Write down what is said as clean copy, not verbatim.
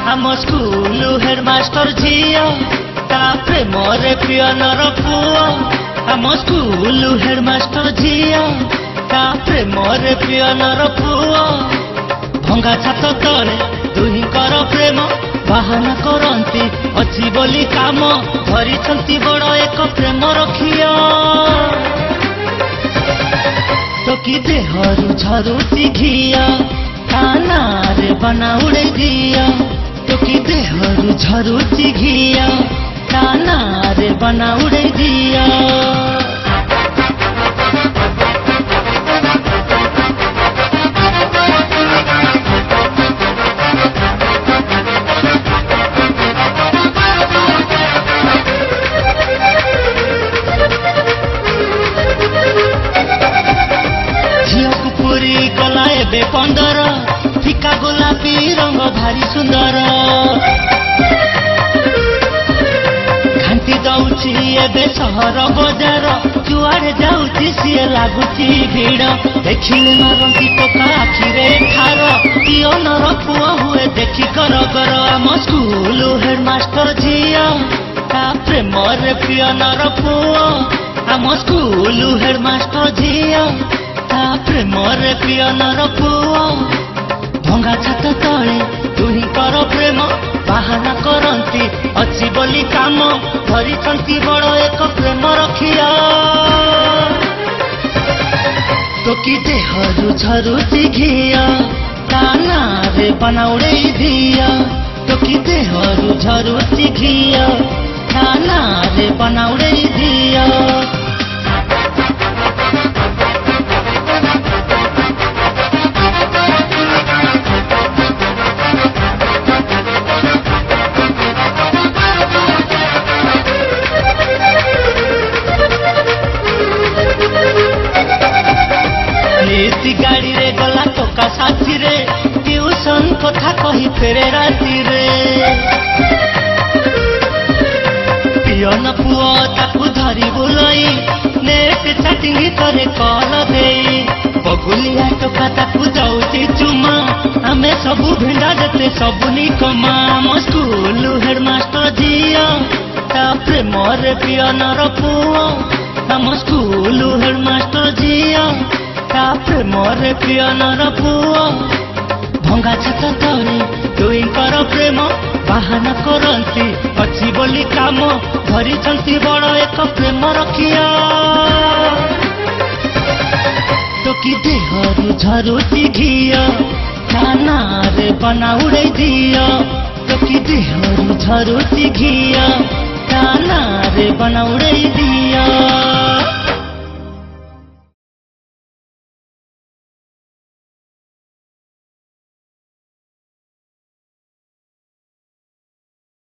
आम school headmaster झिया ता प्रेमरे पियनर पुआ। आम स्कूल हेडमास्टर झिया ता प्रेमरे पियनर पुआ। भंगा छात तले दुहिंकर प्रेम बाहाना करती अच्छी बोली काम धरी बड़ एक प्रेम रखिया। तो कि देहरु झरुची घिया काना रे बना उड़े दिया। तो कि देहरु झरुची घिया काना रे बना उड़े दिया। गला एबे 15 फिका गोलापी रंग भारी सुंदर। घांटी दौची एबे सहर बजार जुआड़े जाऊची सीए लागुची भीड़। देखिले मारंती टोका आखिरे खार पियनर पुआ हुए देखी कर कर। आम स्कूल हेडमास्टर झिया ता प्रेमरे पियनर पुआ। आम स्कूल हेडमास्टर झिया प्रेमरे पियनर पुआ। भंगा छात तले दुहिंकर प्रेम बाहाना करती अच्छी बोली काम धरी बड़ एक प्रेम रखिया। तो कि देहरु झरुची घिया काना रे बना उड़े दिया। तो कि देहरु झरुची घिया काना रे बना उड़े दिया। गाड़ी रे गला टोका साथी रे ट्यूशन कथा कही फेरे राती रे। पियन पुआ ताकू धरी बुलाई नेट चैटिंग करे कॉल दे। बगुलिया टोका ताकू जाऊची चुमा आमे सबू भिंडा देते सबू निकमा। आम स्कूल हेडमास्टर झिया ता प्रेमरे पियनर पुआ। आम स्कूल हेडमास्टर झिया प्रेमरे पियनर पुआ। भंगा छात तले दुहिंकर प्रेम बाहाना करती अच्छी बोली काम धरी बड़ एक प्रेम रखिया। तो कि देहरु झरुची घिया काना रे बना उड़े दिया। तो कि देहरु झरुची घिया